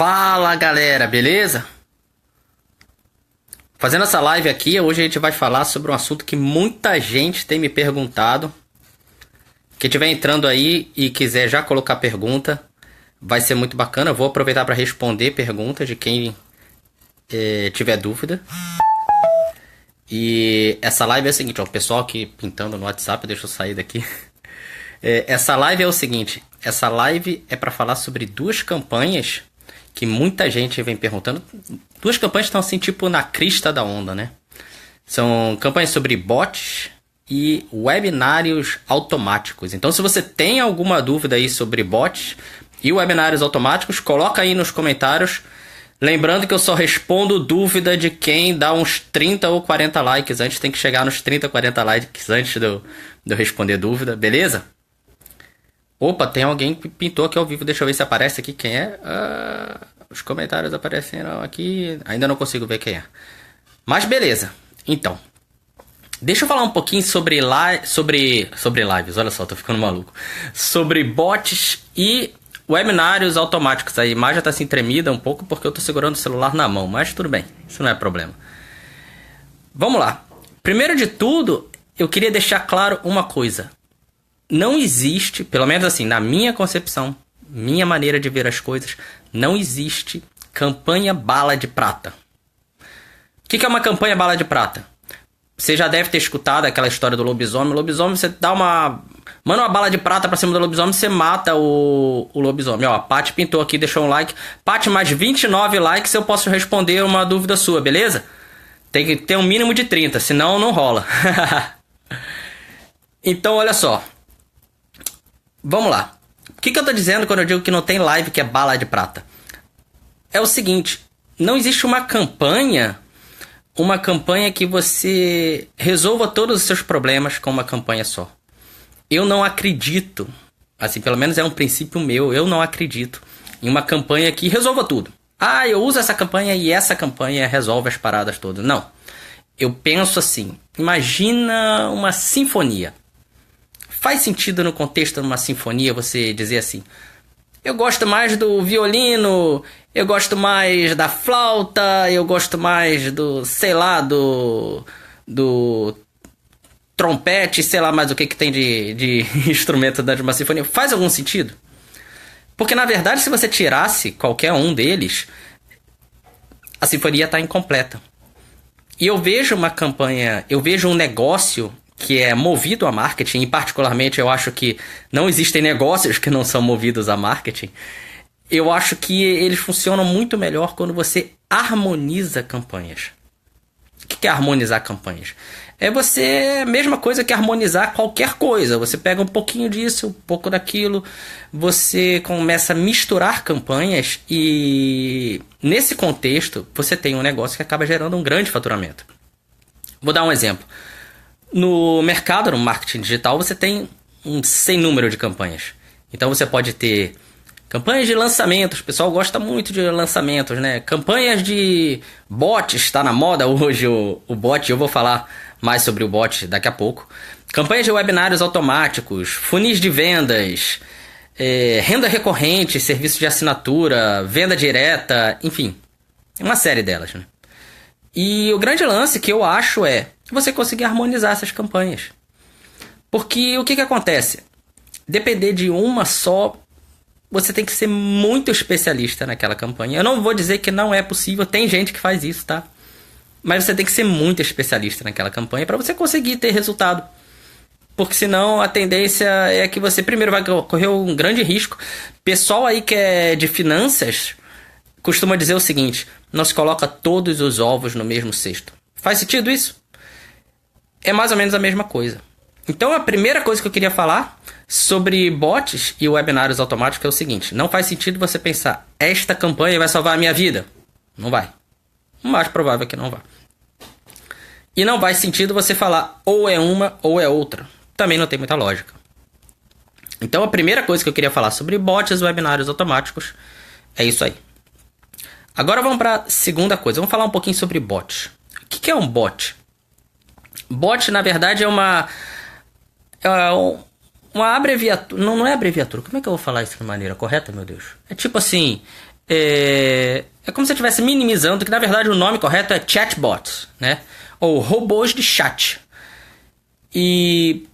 Fala galera, beleza? Fazendo essa live aqui, hoje a gente vai falar sobre um assunto que muita gente tem me perguntado. Quem estiver entrando aí e quiser já colocar pergunta, vai ser muito bacana. Eu vou aproveitar para responder perguntas de quem tiver dúvida. E essa live é o seguinte, ó, o pessoal aqui pintando no WhatsApp, deixa eu sair daqui. Essa live é o seguinte, essa live é para falar sobre duas campanhas que muita gente vem perguntando. Duas campanhas que estão assim, tipo, na crista da onda, né? São campanhas sobre bots e webinários automáticos. Então, se você tem alguma dúvida aí sobre bots e webinários automáticos, coloca aí nos comentários. Lembrando que eu só respondo dúvida de quem dá uns 30 ou 40 likes. Antes tem que chegar nos 30, 40 likes antes de eu responder dúvida, beleza? Opa, tem alguém que pintou aqui ao vivo. Deixa eu ver se aparece aqui quem é. Os comentários apareceram aqui. Ainda não consigo ver quem é. Mas beleza. Então, deixa eu falar um pouquinho sobre lives. Olha só, tô ficando maluco. Sobre bots e webinários automáticos. A imagem tá assim tremida um pouco porque eu tô segurando o celular na mão. Mas tudo bem, isso não é problema. Vamos lá. Primeiro de tudo, eu queria deixar claro uma coisa. Não existe, pelo menos assim, na minha concepção, minha maneira de ver as coisas, não existe campanha bala de prata. O que é uma campanha bala de prata? Você já deve ter escutado aquela história do lobisomem. O lobisomem, você dá manda uma bala de prata pra cima do lobisomem, você mata o lobisomem. Ó, a Paty pintou aqui, deixou um like. Paty, mais 29 likes eu posso responder uma dúvida sua, beleza? Tem que ter um mínimo de 30, senão não rola. Então, olha só. Vamos lá. O que eu tô dizendo quando eu digo que não tem live que é bala de prata? É o seguinte, não existe uma campanha que você resolva todos os seus problemas com uma campanha só. Eu não acredito, assim, pelo menos é um princípio meu, eu não acredito em uma campanha que resolva tudo. Ah, eu uso essa campanha e essa campanha resolve as paradas todas. Não. Eu penso assim, imagina uma sinfonia. Faz sentido no contexto de uma sinfonia você dizer assim, eu gosto mais do violino, eu gosto mais da flauta, eu gosto mais do, sei lá, do trompete, sei lá mais o que tem de instrumento dentro de uma sinfonia. Faz algum sentido? Porque na verdade se você tirasse qualquer um deles, a sinfonia está incompleta. E eu vejo uma campanha, eu vejo um negócio que é movido a marketing, e particularmente eu acho que não existem negócios que não são movidos a marketing. Eu acho que eles funcionam muito melhor quando você harmoniza campanhas. O que é harmonizar campanhas? É a mesma coisa que harmonizar qualquer coisa. Você pega um pouquinho disso, um pouco daquilo, você começa a misturar campanhas e nesse contexto você tem um negócio que acaba gerando um grande faturamento. Vou dar um exemplo. No mercado, no marketing digital, você tem um sem número de campanhas. Então você pode ter campanhas de lançamentos, o pessoal gosta muito de lançamentos, né? Campanhas de bots, está na moda hoje o bot, eu vou falar mais sobre o bot daqui a pouco. Campanhas de webinários automáticos, funis de vendas, renda recorrente, serviço de assinatura, venda direta, enfim, uma série delas, né? E o grande lance que eu acho é você conseguir harmonizar essas campanhas. Porque o que acontece? Depender de uma só, você tem que ser muito especialista naquela campanha. Eu não vou dizer que não é possível, tem gente que faz isso, tá? Mas você tem que ser muito especialista naquela campanha para você conseguir ter resultado. Porque senão a tendência é que você primeiro vai correr um grande risco. Pessoal aí que é de finanças costuma dizer o seguinte, não se coloca todos os ovos no mesmo cesto. Faz sentido isso? É mais ou menos a mesma coisa. Então a primeira coisa que eu queria falar sobre bots e webinários automáticos é o seguinte, não faz sentido você pensar, esta campanha vai salvar a minha vida. Não vai. O mais provável é que não vá. E não faz sentido você falar ou é uma ou é outra. Também não tem muita lógica. Então a primeira coisa que eu queria falar sobre bots e webinários automáticos é isso aí. Agora vamos para a segunda coisa. Vamos falar um pouquinho sobre bots. O que é um bot? Bot, na verdade, é uma abreviatura. Não é abreviatura. Como é que eu vou falar isso de maneira correta, meu Deus? É tipo assim, É como se eu estivesse minimizando, que na verdade o nome correto é chatbots, né? Ou robôs de chat. E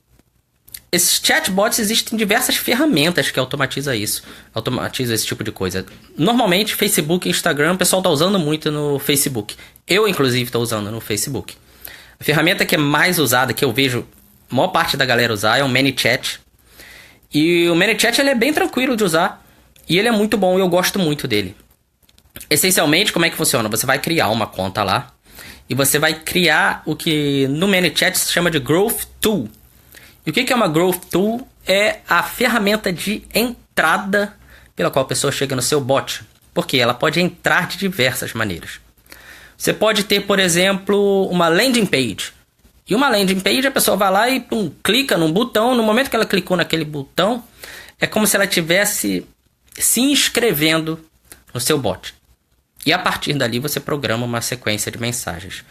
esses chatbots, existem diversas ferramentas que automatizam isso. Automatiza esse tipo de coisa. Normalmente, Facebook e Instagram, o pessoal está usando muito no Facebook. Eu, inclusive, estou usando no Facebook. A ferramenta que é mais usada, que eu vejo a maior parte da galera usar, é o ManyChat. E o ManyChat ele é bem tranquilo de usar. E ele é muito bom e eu gosto muito dele. Essencialmente, como é que funciona? Você vai criar uma conta lá. E você vai criar o que no ManyChat se chama de Growth Tool. E o que é uma Growth Tool? É a ferramenta de entrada pela qual a pessoa chega no seu bot. Porque ela pode entrar de diversas maneiras. Você pode ter, por exemplo, uma landing page. E uma landing page, a pessoa vai lá e clica num botão. No momento que ela clicou naquele botão, é como se ela estivesse se inscrevendo no seu bot. E a partir dali você programa uma sequência de mensagens.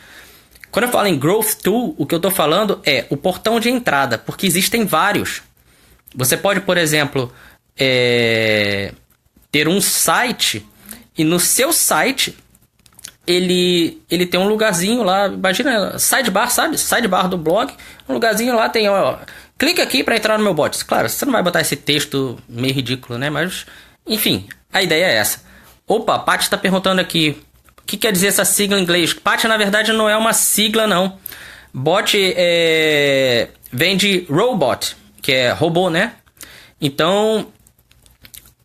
Quando eu falo em Growth Tool, o que eu estou falando é o portão de entrada, porque existem vários. Você pode, por exemplo, ter um site e no seu site ele tem um lugarzinho lá, imagina, sidebar, sabe? Sidebar do blog, um lugarzinho lá tem, ó, clica aqui para entrar no meu bot. Claro, você não vai botar esse texto meio ridículo, né? Mas, enfim, a ideia é essa. Opa, a Paty está perguntando aqui, o que quer dizer essa sigla em inglês? Paty, na verdade, não é uma sigla, não. Bot vem de robot, que é robô, né? Então,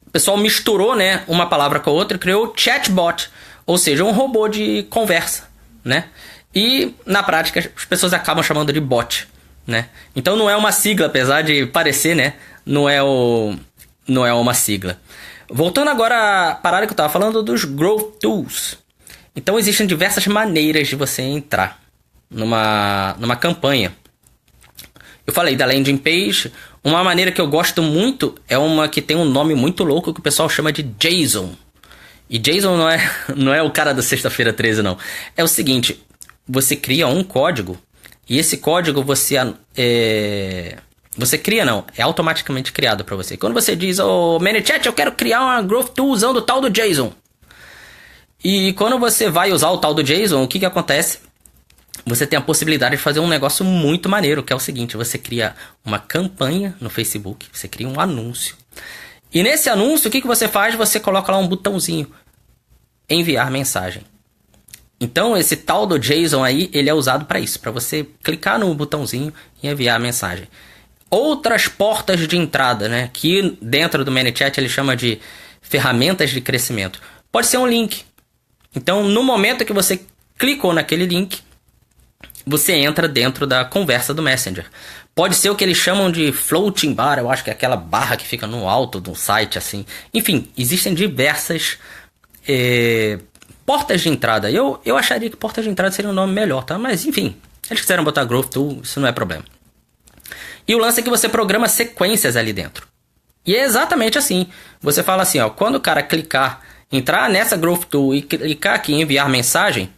o pessoal misturou, né, uma palavra com a outra e criou chatbot, ou seja, um robô de conversa, né? E, na prática, as pessoas acabam chamando de bot, né? Então, não é uma sigla, apesar de parecer, né? Não é uma sigla. Voltando agora à parada que eu estava falando dos Growth Tools. Então, existem diversas maneiras de você entrar numa campanha. Eu falei da landing page. Uma maneira que eu gosto muito é uma que tem um nome muito louco que o pessoal chama de JSON. E JSON não é o cara da sexta-feira 13, não. É o seguinte, você cria um código e esse código é automaticamente criado para você. Quando você diz, ManyChat, eu quero criar uma Growth Tool usando o tal do JSON. E quando você vai usar o tal do JSON, o que acontece? Você tem a possibilidade de fazer um negócio muito maneiro, que é o seguinte, você cria uma campanha no Facebook, você cria um anúncio. E nesse anúncio, o que você faz? Você coloca lá um botãozinho, enviar mensagem. Então, esse tal do JSON aí, ele é usado para isso, para você clicar no botãozinho e enviar a mensagem. Outras portas de entrada, né, que dentro do ManyChat ele chama de ferramentas de crescimento. Pode ser um link. Então, no momento que você clicou naquele link, você entra dentro da conversa do Messenger. Pode ser o que eles chamam de floating bar, eu acho que é aquela barra que fica no alto de um site, assim. Enfim, existem diversas portas de entrada. Eu acharia que porta de entrada seria um nome melhor, tá? Mas, enfim, eles quiseram botar Growth Tool, isso não é problema. E o lance é que você programa sequências ali dentro. E é exatamente assim. Você fala assim, ó, quando o cara entrar nessa Growth Tool e clicar aqui em enviar mensagem,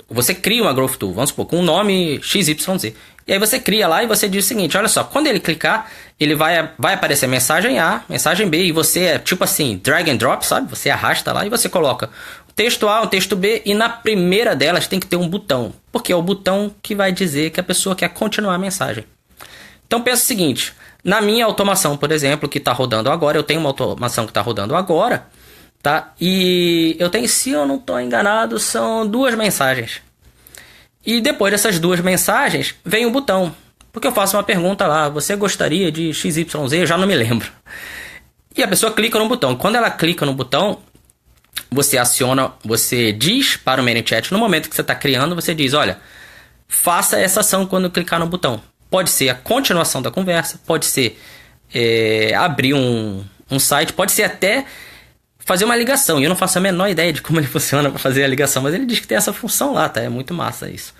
você cria uma Growth Tool, vamos supor, com um nome XYZ. E aí você cria lá e você diz o seguinte, olha só, quando ele clicar, ele vai aparecer mensagem A, mensagem B, e você tipo assim, drag and drop, sabe? Você arrasta lá e você coloca um texto A, um texto B, e na primeira delas tem que ter um botão, porque é o botão que vai dizer que a pessoa quer continuar a mensagem. Então pensa o seguinte, na minha automação, por exemplo, que está rodando agora, eu tenho uma automação que está rodando agora, tá? E eu tenho, se eu não estou enganado, são 2 mensagens. E depois dessas 2 mensagens, vem um botão. Porque eu faço uma pergunta lá, você gostaria de XYZ? Eu já não me lembro. E a pessoa clica no botão. Quando ela clica no botão, você diz para o ManyChat, no momento que você está criando, você diz, olha, faça essa ação quando clicar no botão. Pode ser a continuação da conversa, pode ser abrir um site, pode ser até fazer uma ligação. E eu não faço a menor ideia de como ele funciona para fazer a ligação, mas ele diz que tem essa função lá, tá? É muito massa isso.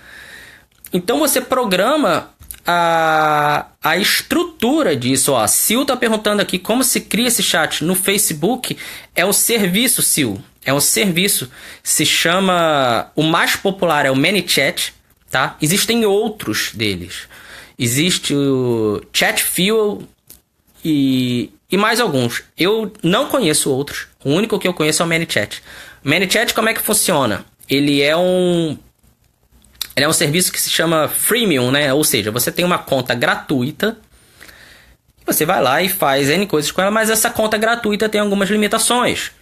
Então você programa a estrutura disso. Ó, a Sil tá perguntando aqui como se cria esse chat no Facebook. É um serviço, Sil. É um serviço. Se chama... O mais popular é o ManyChat, tá? Existem outros deles. Existe o Chatfuel e e mais alguns. Eu não conheço outros. O único que eu conheço é o ManyChat. O ManyChat, como é que funciona? Ele é um serviço que se chama freemium, né? Ou seja, você tem uma conta gratuita. Você vai lá e faz N coisas com ela, mas essa conta gratuita tem algumas limitações.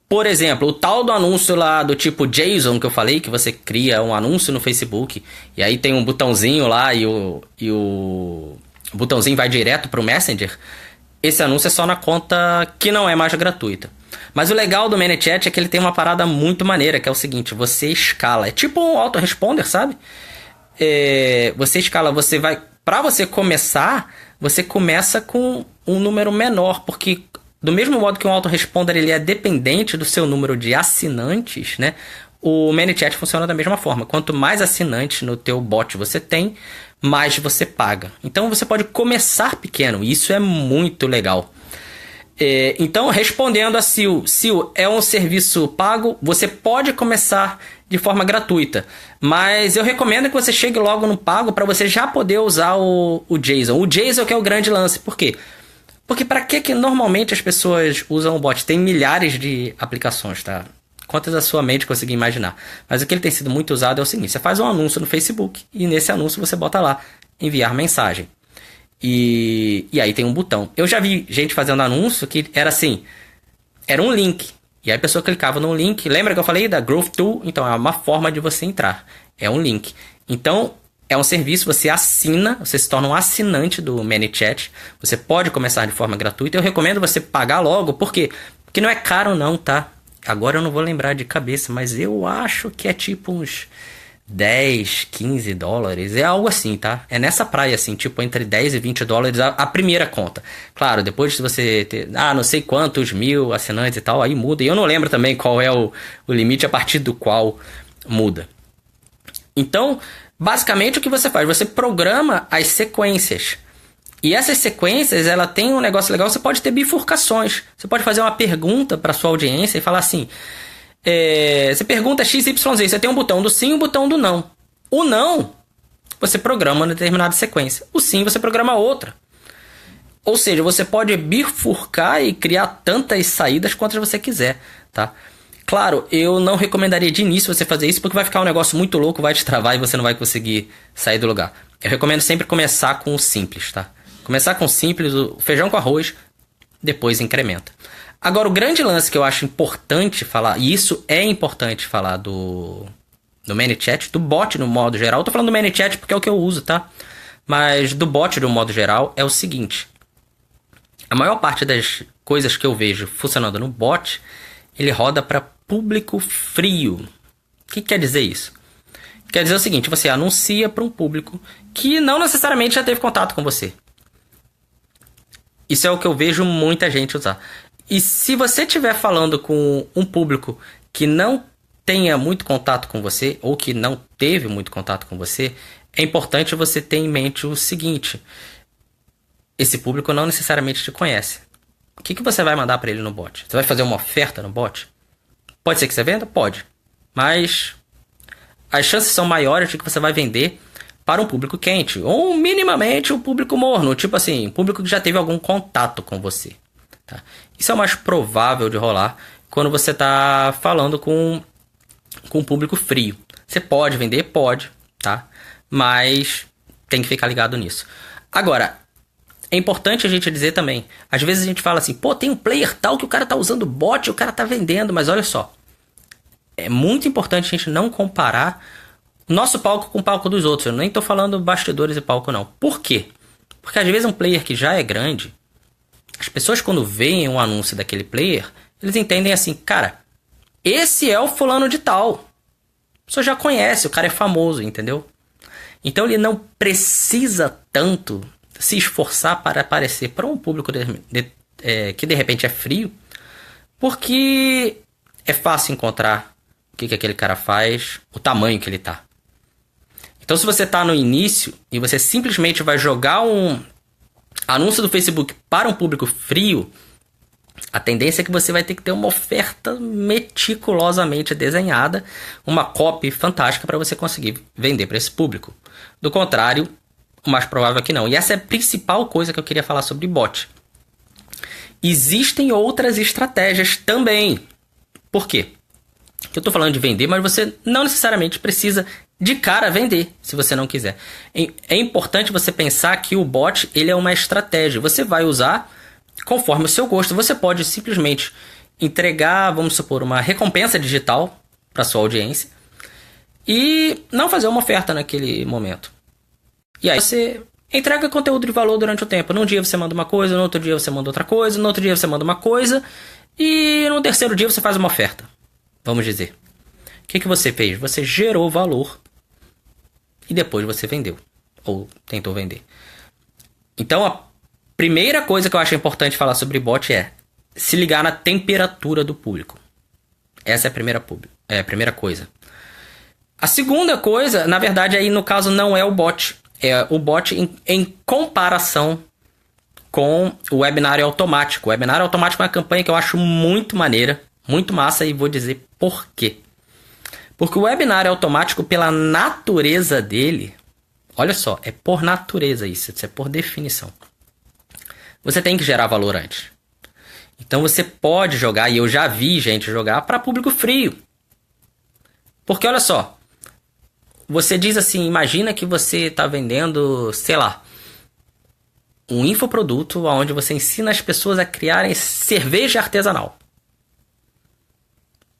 Por exemplo, o tal do anúncio lá do tipo JSON que eu falei, que você cria um anúncio no Facebook, e aí tem um botãozinho lá e o botãozinho vai direto para o Messenger. Esse anúncio é só na conta que não é mais gratuita. Mas o legal do ManyChat é que ele tem uma parada muito maneira, que é o seguinte, você escala. É tipo um autoresponder, sabe? Você escala, você vai... Para você começar, você começa com um número menor, porque do mesmo modo que um autoresponder ele é dependente do seu número de assinantes, né? O ManyChat funciona da mesma forma. Quanto mais assinantes no teu bot você tem, mais você paga. Então você pode começar pequeno. Isso é muito legal. Então, respondendo a Sil, é um serviço pago. Você pode começar de forma gratuita. Mas eu recomendo que você chegue logo no pago para você já poder usar o JSON. O JSON que é o grande lance. Por quê? Porque para que normalmente as pessoas usam o bot? Tem milhares de aplicações, tá? Quantas a sua mente conseguir imaginar. Mas o que ele tem sido muito usado é o seguinte. Você faz um anúncio no Facebook e nesse anúncio você bota lá, enviar mensagem. E aí tem um botão. Eu já vi gente fazendo anúncio que era assim, era um link. E aí a pessoa clicava no link. Lembra que eu falei da Growth Tool? Então é uma forma de você entrar. É um link. Então é um serviço, você assina, você se torna um assinante do ManyChat. Você pode começar de forma gratuita. Eu recomendo você pagar logo. Por quê? Porque não é caro não, tá? Agora eu não vou lembrar de cabeça, mas eu acho que é tipo uns 10, 15 dólares. É algo assim, tá? É nessa praia assim, tipo entre 10 e 20 dólares a primeira conta. Claro, depois de você ter, não sei quantos mil assinantes e tal, aí muda. E eu não lembro também qual é o limite a partir do qual muda. Então, basicamente o que você faz? Você programa as sequências. E essas sequências, ela tem um negócio legal, você pode ter bifurcações. Você pode fazer uma pergunta para sua audiência e falar assim, você pergunta XYZ, você tem um botão do sim e um botão do não. O não, você programa uma determinada sequência. O sim, você programa outra. Ou seja, você pode bifurcar e criar tantas saídas quantas você quiser, tá? Claro, eu não recomendaria de início você fazer isso, porque vai ficar um negócio muito louco, vai te travar e você não vai conseguir sair do lugar. Eu recomendo sempre começar com o simples, tá? Começar com o simples, o feijão com arroz, depois incrementa. Agora, o grande lance que eu acho importante falar, e isso é importante falar do ManyChat, do bot no modo geral. Eu tô falando do ManyChat porque é o que eu uso, tá? Mas do bot no modo geral é o seguinte. A maior parte das coisas que eu vejo funcionando no bot, ele roda para público frio. O que quer dizer isso? Quer dizer o seguinte, você anuncia para um público que não necessariamente já teve contato com você. Isso é o que eu vejo muita gente usar. E se você estiver falando com um público que não tenha muito contato com você, ou que não teve muito contato com você, é importante você ter em mente o seguinte. Esse público não necessariamente te conhece. O que você vai mandar para ele no bot? Você vai fazer uma oferta no bot? Pode ser que você venda? Pode. Mas as chances são maiores de que você vai vender para um público quente. Ou minimamente um público morno. Tipo assim, um público que já teve algum contato com você. Tá? Isso é o mais provável de rolar quando você está falando com um público frio. Você pode vender? Pode. Tá? Mas tem que ficar ligado nisso. Agora, é importante a gente dizer também. Às vezes a gente fala assim, pô, tem um player tal que o cara tá usando bot e o cara tá vendendo. Mas olha só. É muito importante a gente não comparar nosso palco com o palco dos outros. Eu nem tô falando bastidores e palco, não. Por quê? Porque às vezes um player que já é grande, as pessoas quando veem um anúncio daquele player, eles entendem assim, cara, esse é o fulano de tal. A pessoa já conhece, o cara é famoso, entendeu? Então ele não precisa tanto se esforçar para aparecer para um público que de repente é frio, porque é fácil encontrar o que aquele cara faz, o tamanho que ele tá. Então se você está no início e você simplesmente vai jogar um anúncio do Facebook para um público frio, a tendência é que você vai ter que ter uma oferta meticulosamente desenhada, uma copy fantástica para você conseguir vender para esse público. Do contrário, o mais provável é que não. E essa é a principal coisa que eu queria falar sobre bot. Existem outras estratégias também. Por quê? Eu estou falando de vender, mas você não necessariamente precisa de cara vender, se você não quiser. É importante você pensar que o bot ele é uma estratégia. Você vai usar conforme o seu gosto. Você pode simplesmente entregar, vamos supor, uma recompensa digital para sua audiência e não fazer uma oferta naquele momento. E aí você entrega conteúdo de valor durante o tempo. Num dia você manda uma coisa, no outro dia você manda outra coisa, no outro dia você manda uma coisa e no terceiro dia você faz uma oferta. Vamos dizer. O que você fez? Você gerou valor e depois você vendeu. Ou tentou vender. Então, a primeira coisa que eu acho importante falar sobre bot é se ligar na temperatura do público. Essa é a primeira coisa. A segunda coisa, na verdade, aí no caso não é o bot. É o bot em comparação com o webinário automático. O webinário automático é uma campanha que eu acho muito maneira, muito massa, e vou dizer por quê. Porque o webinário automático, pela natureza dele, olha só, é por natureza isso é por definição. Você tem que gerar valor antes. Então você pode jogar, e eu já vi gente jogar, para público frio. Porque olha só, você diz assim, imagina que você está vendendo, sei lá, um infoproduto onde você ensina as pessoas a criarem cerveja artesanal.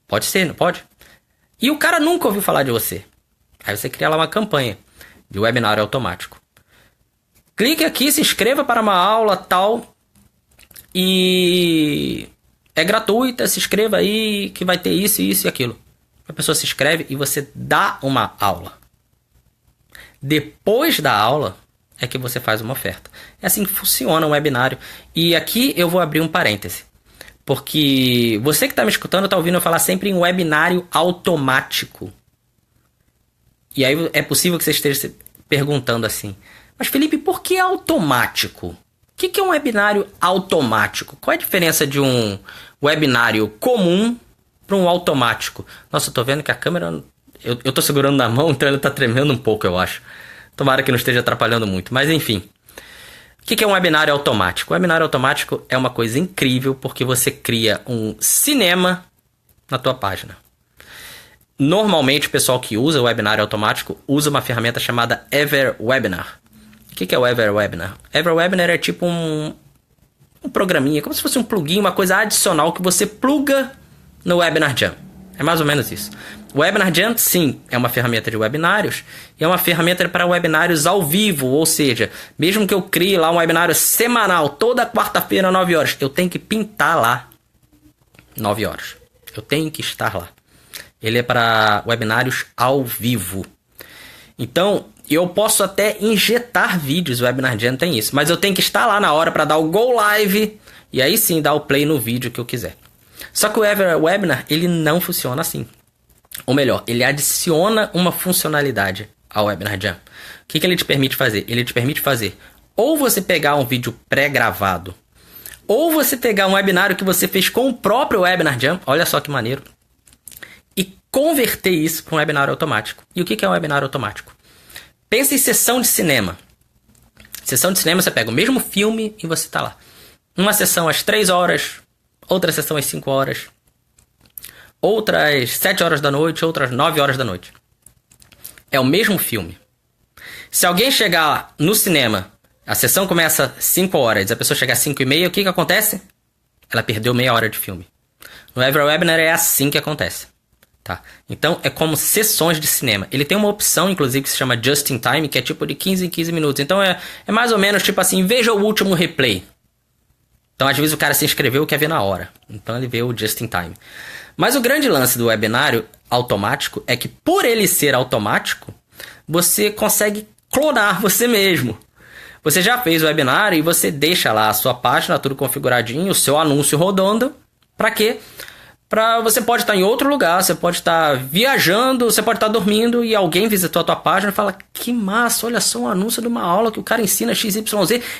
Pode ser, não pode? E o cara nunca ouviu falar de você. Aí você cria lá uma campanha de webinário automático. Clique aqui, se inscreva para uma aula tal. E é gratuita, se inscreva aí que vai ter isso, isso e aquilo. A pessoa se inscreve e você dá uma aula. Depois da aula é que você faz uma oferta. É assim que funciona um webinário. E aqui eu vou abrir um parêntese. Porque você que está me escutando está ouvindo eu falar sempre em webinário automático. E aí é possível que você esteja se perguntando assim, mas Felipe, por que automático? O que é um webinário automático? Qual é a diferença de um webinário comum para um automático? Nossa, eu tô vendo que a câmera... Eu tô segurando na mão, então ela tá tremendo um pouco, eu acho. Tomara que não esteja atrapalhando muito, mas enfim. O que é um webinário automático? O webinário automático é uma coisa incrível porque você cria um cinema na tua página. Normalmente o pessoal que usa o webinário automático usa uma ferramenta chamada EverWebinar. O que é o EverWebinar? EverWebinar é tipo um programinha, como se fosse um plugin, uma coisa adicional que você pluga no Webinar Jam. É mais ou menos isso. O Webinar Jam, sim, é uma ferramenta de webinários e é uma ferramenta para webinários ao vivo, ou seja, mesmo que eu crie lá um webinário semanal, toda quarta-feira, 9 horas, eu tenho que pintar lá 9 horas. Eu tenho que estar lá. Ele é para webinários ao vivo. Então, eu posso até injetar vídeos, o Webinar Jam tem isso, mas eu tenho que estar lá na hora para dar o Go Live e aí sim dar o play no vídeo que eu quiser. Só que o EverWebinar, ele não funciona assim. Ou melhor, ele adiciona uma funcionalidade ao Webinar Jam. O que ele te permite fazer? Ele te permite fazer ou você pegar um vídeo pré-gravado, ou você pegar um webinário que você fez com o próprio Webinar Jam, olha só que maneiro, e converter isso para um webinário automático. E o que é um webinário automático? Pensa em sessão de cinema. Sessão de cinema, você pega o mesmo filme e você está lá. Uma sessão às 3 horas, outra sessão às 5 horas, outras 7 horas da noite, outras 9 horas da noite. É o mesmo filme. Se alguém chegar no cinema, a sessão começa às 5 horas, a pessoa chegar às 5 e meia, o que acontece? Ela perdeu meia hora de filme. No EverWebinar é assim que acontece. Tá? Então é como sessões de cinema. Ele tem uma opção, inclusive, que se chama Just in Time, que é tipo de 15 em 15 minutos. Então é mais ou menos tipo assim, veja o último replay. Então às vezes o cara se inscreveu e quer ver na hora. Então ele vê o Just in Time. Mas o grande lance do webinário automático é que por ele ser automático, você consegue clonar você mesmo. Você já fez o webinário e você deixa lá a sua página, tudo configuradinho, o seu anúncio rodando. Pra quê? Você pode estar em outro lugar, você pode estar viajando, você pode estar dormindo e alguém visitou a tua página e fala, que massa, olha só um anúncio de uma aula que o cara ensina XYZ.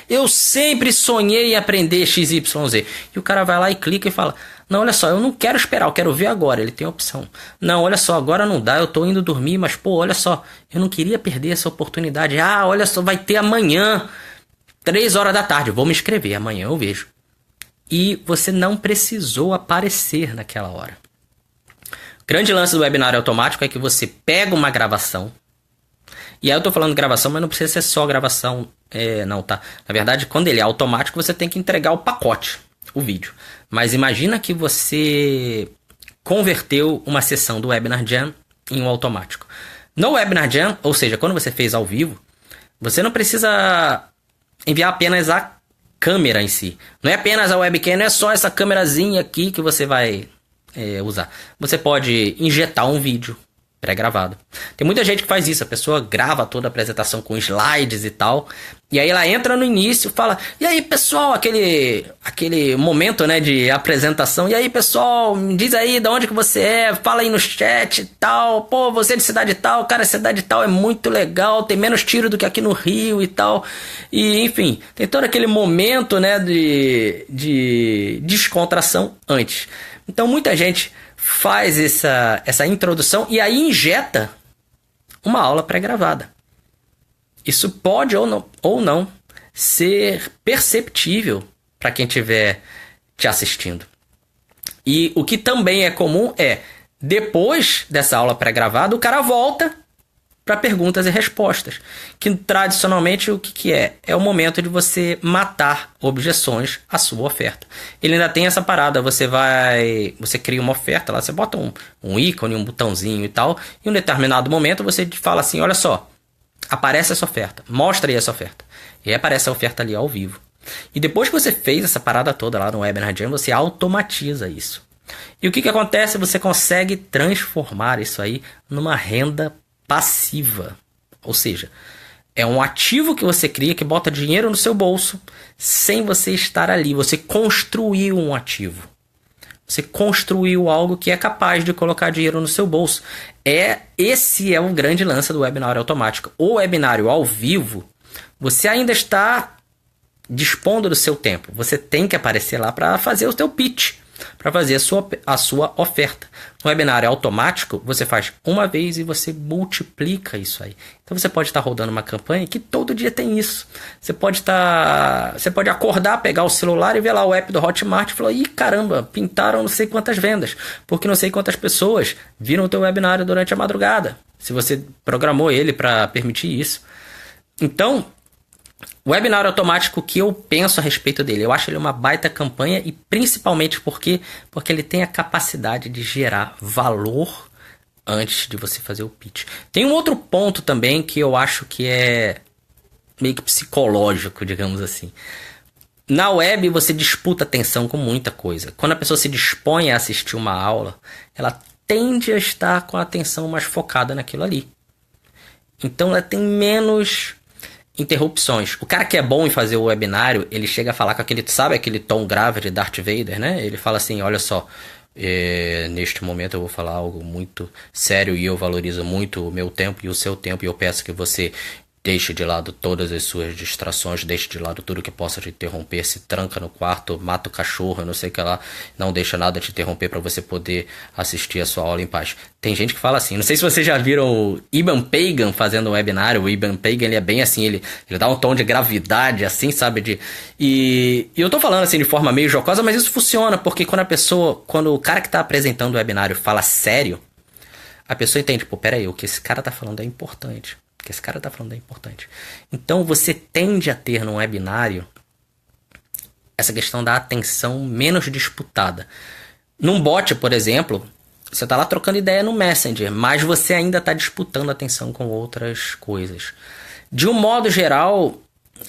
Eu sempre sonhei em aprender XYZ. E o cara vai lá e clica e fala, não, olha só, eu não quero esperar, eu quero ver agora. Ele tem a opção. Não, olha só, agora não dá, eu tô indo dormir, mas pô, olha só, eu não queria perder essa oportunidade. Olha só, vai ter amanhã, 3 horas da tarde, eu vou me inscrever, amanhã eu vejo. e você não precisou aparecer naquela hora. O grande lance do webinário automático é que você pega uma gravação, e aí eu tô falando gravação, mas não precisa ser só gravação, não, tá? Na verdade, quando ele é automático, você tem que entregar o pacote, o vídeo. Mas imagina que você converteu uma sessão do Webinar Jam em um automático. No Webinar Jam, ou seja, quando você fez ao vivo, você não precisa enviar apenas a câmera em si. Não é apenas a webcam, não é só essa câmerazinha aqui que você vai usar. Você pode injetar um vídeo pré-gravado. Tem muita gente que faz isso. A pessoa grava toda a apresentação com slides e tal. E aí ela entra no início e fala: e aí pessoal, aquele momento, né, de apresentação. E aí pessoal, me diz aí de onde que você é. Fala aí no chat e tal. Pô, você é de cidade tal. Cara, cidade tal é muito legal. Tem menos tiro do que aqui no Rio e tal. E enfim, tem todo aquele momento, né, de descontração antes. Então muita gente faz essa introdução e aí injeta uma aula pré-gravada. Isso pode ou não ser perceptível para quem estiver te assistindo. E o que também é comum é, depois dessa aula pré-gravada, o cara volta para perguntas e respostas. Que tradicionalmente o que é? É o momento de você matar objeções à sua oferta. Ele ainda tem essa parada, você cria uma oferta lá, você bota um ícone, um botãozinho e tal, e em um determinado momento você fala assim: olha só, aparece essa oferta, mostra aí essa oferta. E aí aparece a oferta ali ao vivo. E depois que você fez essa parada toda lá no Webinar Jam, você automatiza isso. E o que acontece? Você consegue transformar isso aí numa renda passiva. Ou seja, é um ativo que você cria que bota dinheiro no seu bolso sem você estar ali. Você construiu um ativo. Você construiu algo que é capaz de colocar dinheiro no seu bolso. Esse é o grande lance do webinário automático. O webinário ao vivo, você ainda está dispondo do seu tempo. Você tem que aparecer lá para fazer o seu pitch, para fazer a sua oferta. No webinário automático, você faz uma vez e você multiplica isso aí. Então você pode estar rodando uma campanha que todo dia tem isso. Você pode acordar, pegar o celular e ver lá o app do Hotmart e falar: ih, caramba, pintaram não sei quantas vendas, porque não sei quantas pessoas viram o teu webinário durante a madrugada, se você programou ele para permitir isso. Então, o webinário automático, que eu penso a respeito dele, eu acho ele uma baita campanha, e principalmente porque ele tem a capacidade de gerar valor antes de você fazer o pitch. Tem um outro ponto também que eu acho que é meio que psicológico, digamos assim. Na web você disputa atenção com muita coisa. Quando a pessoa se dispõe a assistir uma aula, ela tende a estar com a atenção mais focada naquilo ali. Então ela tem menos interrupções. O cara que é bom em fazer o webinário, ele chega a falar com aquele tom grave de Darth Vader, né? Ele fala assim: olha só, neste momento eu vou falar algo muito sério e eu valorizo muito o meu tempo e o seu tempo, e eu peço que você deixe de lado todas as suas distrações, deixe de lado tudo que possa te interromper, se tranca no quarto, mata o cachorro, não sei o que lá, não deixa nada te interromper para você poder assistir a sua aula em paz. Tem gente que fala assim, não sei se vocês já viram o Eban Pagan fazendo um webinário. O Eban Pagan, ele é bem assim, ele dá um tom de gravidade, assim, sabe, e eu tô falando assim de forma meio jocosa, mas isso funciona, porque quando o cara que tá apresentando o webinário fala sério, a pessoa entende: pô, peraí, o que esse cara tá falando é importante. Que esse cara tá falando é importante. Então você tende a ter no webinário essa questão da atenção menos disputada. Num bot, por exemplo, você tá lá trocando ideia no Messenger, mas você ainda tá disputando atenção com outras coisas. De um modo geral,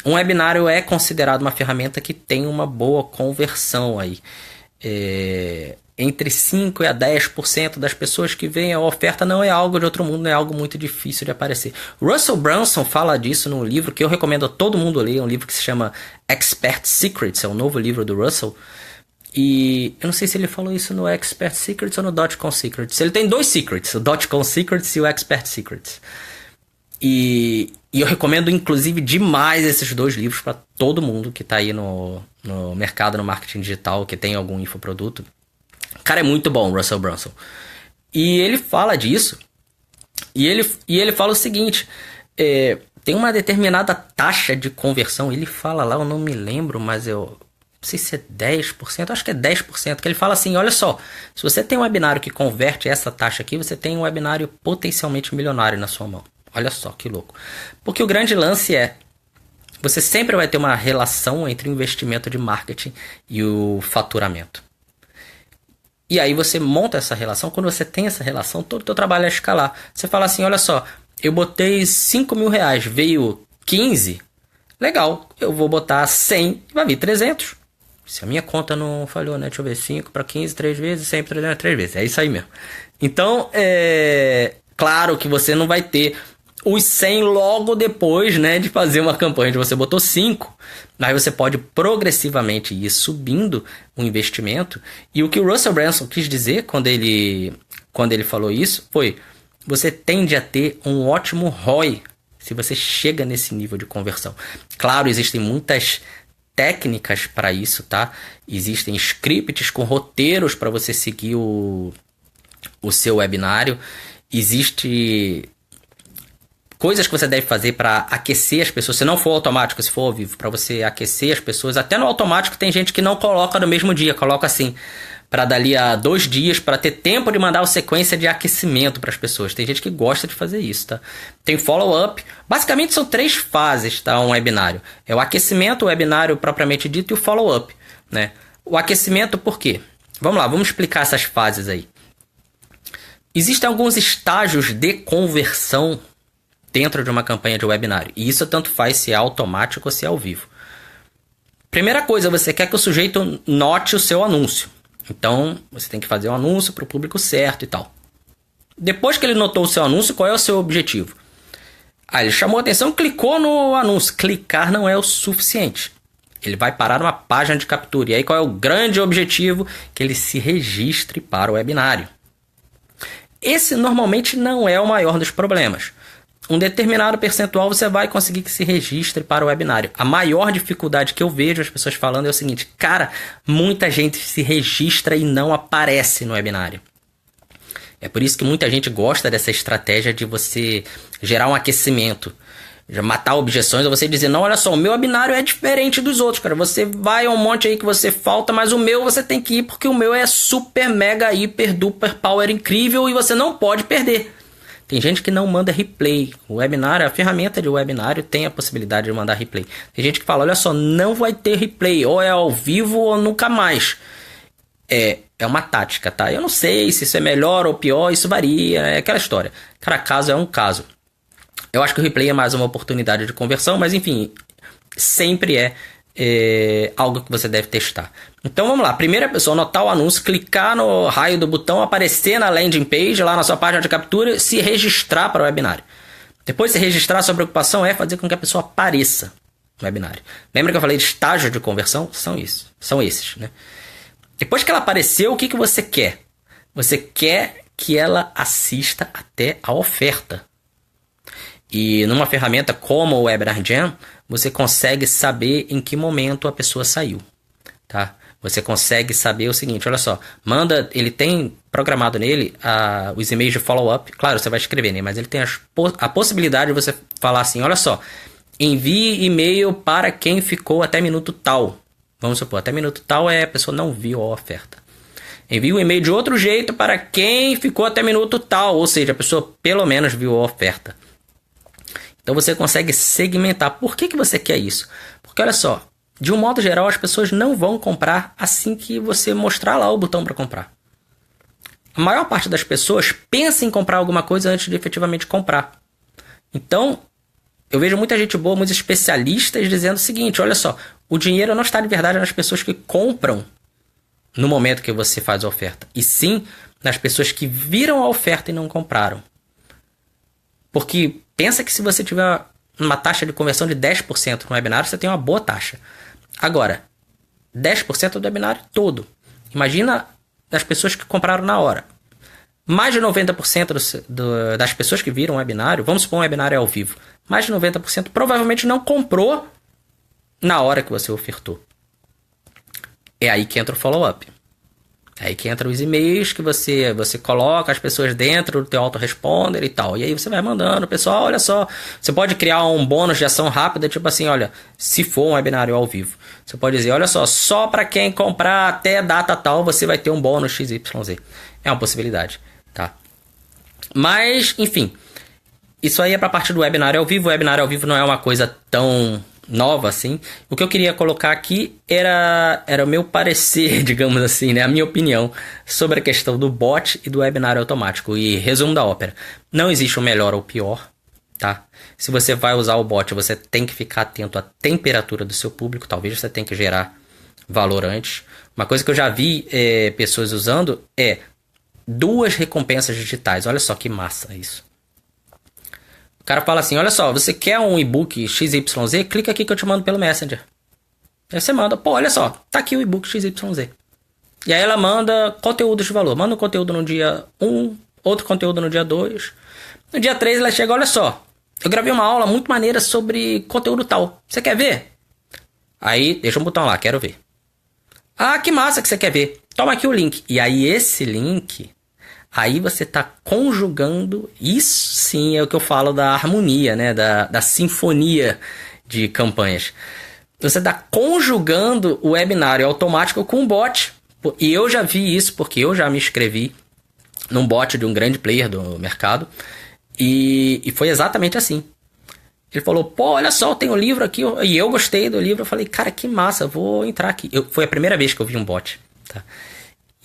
um webinário é considerado uma ferramenta que tem uma boa conversão aí. Entre 5% a 10% das pessoas que veem a oferta não é algo de outro mundo, não é algo muito difícil de aparecer. Russell Brunson fala disso num livro que eu recomendo a todo mundo ler, um livro que se chama Expert Secrets, é um novo livro do Russell. E eu não sei se ele falou isso no Expert Secrets ou no .com Secrets. Ele tem dois secrets, o .com Secrets e o Expert Secrets. E eu recomendo inclusive demais esses dois livros para todo mundo que está aí no mercado, no marketing digital, que tem algum infoproduto. O cara é muito bom, Russell Brunson. E ele fala disso. E ele fala o seguinte: tem uma determinada taxa de conversão. Ele fala lá, eu não me lembro, mas sei se é 10%, acho que é 10%, que ele fala assim, olha só, se você tem um webinário que converte essa taxa aqui, você tem um webinário potencialmente milionário na sua mão. Olha só, que louco. Porque o grande lance é, você sempre vai ter uma relação entre o investimento de marketing e o faturamento. E aí você monta essa relação, quando você tem essa relação, todo o teu trabalho é escalar. Você fala assim, olha só, eu botei 5 mil reais, veio 15, legal, eu vou botar 100, vai vir 300. Se a minha conta não falhou, né? Deixa eu ver, 5 para 15, 3 vezes, 100 para 300, 3 vezes. É isso aí mesmo. Então, claro que você não vai ter os 100 logo depois, né, de fazer uma campanha onde você botou 5. Mas você pode progressivamente ir subindo o investimento. E o que o Russell Brunson quis dizer quando ele falou isso foi: você tende a ter um ótimo ROI se você chega nesse nível de conversão. Claro, existem muitas técnicas para isso, tá? Existem scripts com roteiros para você seguir o seu webinário. Existe coisas que você deve fazer para aquecer as pessoas. Se não for automático, se for ao vivo, para você aquecer as pessoas. Até no automático tem gente que não coloca no mesmo dia, coloca assim, para dali a 2 dias, para ter tempo de mandar a sequência de aquecimento para as pessoas. Tem gente que gosta de fazer isso, tá? Tem follow-up. Basicamente são 3 fases, tá? Um webinário. É o aquecimento, o webinário propriamente dito e o follow-up, né? O aquecimento por quê? Vamos lá, vamos explicar essas fases aí. Existem alguns estágios de conversão dentro de uma campanha de webinário. E isso tanto faz se é automático ou se é ao vivo. Primeira coisa, você quer que o sujeito note o seu anúncio. Então, você tem que fazer um anúncio para o público certo e tal. Depois que ele notou o seu anúncio, qual é o seu objetivo? Ele chamou a atenção, clicou no anúncio. Clicar não é o suficiente. Ele vai parar numa página de captura. E aí qual é o grande objetivo? Que ele se registre para o webinário. Esse normalmente não é o maior dos problemas. Um determinado percentual você vai conseguir que se registre para o webinário. A maior dificuldade que eu vejo as pessoas falando é o seguinte: cara, muita gente se registra e não aparece no webinário. É por isso que muita gente gosta dessa estratégia de você gerar um aquecimento, já matar objeções, ou você dizer, não, olha só, o meu webinário é diferente dos outros, cara. Você vai a um monte aí que você falta, mas o meu você tem que ir porque o meu é super, mega, hiper, duper, power incrível e você não pode perder. Tem gente que não manda replay. O webinário, a ferramenta de webinário tem a possibilidade de mandar replay. Tem gente que fala, olha só, não vai ter replay. Ou é ao vivo ou nunca mais. É uma tática, tá? Eu não sei se isso é melhor ou pior, isso varia, é aquela história. Cada caso é um caso. Eu acho que o replay é mais uma oportunidade de conversão, mas enfim, sempre é algo que você deve testar. Então vamos lá, primeira pessoa, anotar o anúncio, clicar no raio do botão, aparecer na landing page, lá na sua página de captura, se registrar para o webinário. Depois de se registrar, sua preocupação é fazer com que a pessoa apareça no webinário. Lembra que eu falei de estágio de conversão? São esses, né? Depois que ela apareceu, o que você quer? Você quer que ela assista até a oferta. E numa ferramenta como o Webinar Jam, você consegue saber em que momento a pessoa saiu, tá? Você consegue saber o seguinte, olha só, ele tem programado nele os e-mails de follow-up, claro, você vai escrever, né? Mas ele tem a possibilidade de você falar assim, olha só, envie e-mail para quem ficou até minuto tal. Vamos supor, até minuto tal a pessoa não viu a oferta. Envie um e-mail de outro jeito para quem ficou até minuto tal, ou seja, a pessoa pelo menos viu a oferta. Então você consegue segmentar. Por que você quer isso? Porque olha só, de um modo geral as pessoas não vão comprar assim que você mostrar lá o botão para comprar. A maior parte das pessoas pensa em comprar alguma coisa antes de efetivamente comprar. Então, eu vejo muita gente boa, muitos especialistas dizendo o seguinte, olha só, o dinheiro não está de verdade nas pessoas que compram no momento que você faz a oferta, e sim nas pessoas que viram a oferta e não compraram. Porque pensa que se você tiver uma taxa de conversão de 10% no webinário, você tem uma boa taxa. Agora, 10% do webinário todo. Imagina das pessoas que compraram na hora. Mais de 90% das pessoas que viram o webinário, vamos supor um webinário ao vivo, mais de 90% provavelmente não comprou na hora que você ofertou. É aí que entra o follow-up. Aí que entra os e-mails que você coloca as pessoas dentro do teu autoresponder e tal. E aí você vai mandando, pessoal, olha só. Você pode criar um bônus de ação rápida, tipo assim, olha, se for um webinário ao vivo. Você pode dizer, olha só para quem comprar até data tal, você vai ter um bônus XYZ. É uma possibilidade, tá? Mas, enfim, isso aí é para a parte do webinário ao vivo. O webinário ao vivo não é uma coisa tão nova assim. O que eu queria colocar aqui era o meu parecer, digamos assim, né? A minha opinião sobre a questão do bot e do webinário automático. E resumo da ópera: não existe o melhor ou o pior, tá? Se você vai usar o bot, você tem que ficar atento à temperatura do seu público. Talvez você tenha que gerar valor antes. Uma coisa que eu já vi pessoas usando é 2 recompensas digitais. Olha só que massa isso. O cara fala assim, olha só, você quer um e-book XYZ? Clica aqui que eu te mando pelo Messenger. Aí você manda, pô, olha só, tá aqui o e-book XYZ. E aí ela manda conteúdos de valor. Manda um conteúdo no dia 1, outro conteúdo no dia 2. No dia 3 ela chega, olha só, eu gravei uma aula muito maneira sobre conteúdo tal. Você quer ver? Aí deixa um botão lá, quero ver. Ah, que massa que você quer ver. Toma aqui o link. E aí esse link... Aí você está conjugando, isso sim é o que eu falo da harmonia, né? Da sinfonia de campanhas. Você está conjugando o webinário automático com o bot. E eu já vi isso porque eu já me inscrevi num bot de um grande player do mercado. E foi exatamente assim. Ele falou, pô, olha só, tem um livro aqui. E eu gostei do livro. Eu falei, cara, que massa, vou entrar aqui. Foi a primeira vez que eu vi um bot, tá?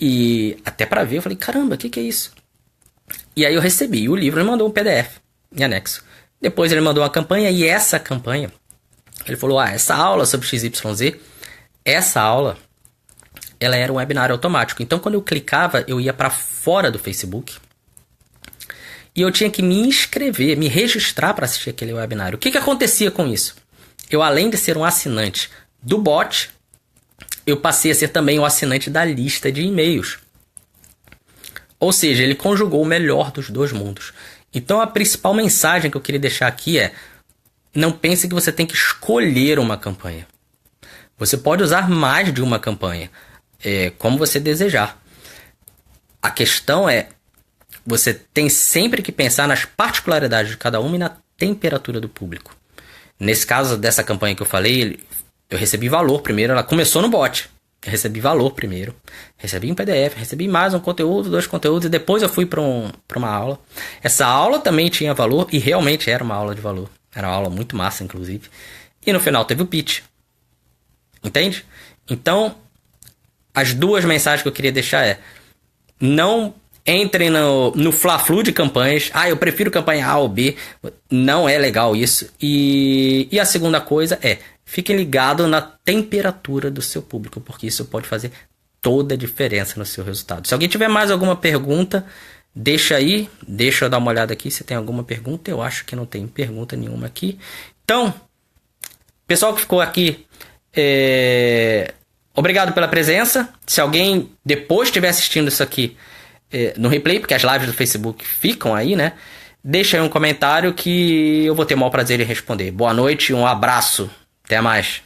E até para ver, eu falei, caramba, o que é isso? E aí eu recebi o livro, ele mandou um PDF em anexo. Depois ele mandou uma campanha, e essa campanha, ele falou, essa aula sobre XYZ, essa aula, ela era um webinário automático. Então quando eu clicava, eu ia para fora do Facebook, e eu tinha que me inscrever, me registrar para assistir aquele webinário. O que acontecia com isso? Eu, além de ser um assinante do bot, eu passei a ser também o assinante da lista de e-mails. Ou seja, ele conjugou o melhor dos 2 mundos. Então a principal mensagem que eu queria deixar aqui é: não pense que você tem que escolher uma campanha. Você pode usar mais de uma campanha, como você desejar. A questão é, você tem sempre que pensar nas particularidades de cada uma e na temperatura do público. Nesse caso dessa campanha que eu falei, eu recebi valor primeiro, ela começou no bot. Eu recebi valor primeiro, recebi um PDF, recebi mais um conteúdo, 2 conteúdos, e depois eu fui para uma aula. Essa aula também tinha valor, e realmente era uma aula de valor. Era uma aula muito massa, inclusive. E no final teve o pitch. Entende? Então, as 2 mensagens que eu queria deixar é: não entrem no fla-flu de campanhas. Eu prefiro campanha A ou B. Não é legal isso. E a segunda coisa é: fiquem ligados na temperatura do seu público, porque isso pode fazer toda a diferença no seu resultado. Se alguém tiver mais alguma pergunta, deixa aí. Deixa eu dar uma olhada aqui se tem alguma pergunta. Eu acho que não tem pergunta nenhuma aqui. Então, pessoal que ficou aqui, obrigado pela presença. Se alguém depois estiver assistindo isso aqui no replay, porque as lives do Facebook ficam aí, né? Deixa aí um comentário que eu vou ter o maior prazer em responder. Boa noite, um abraço. Até mais.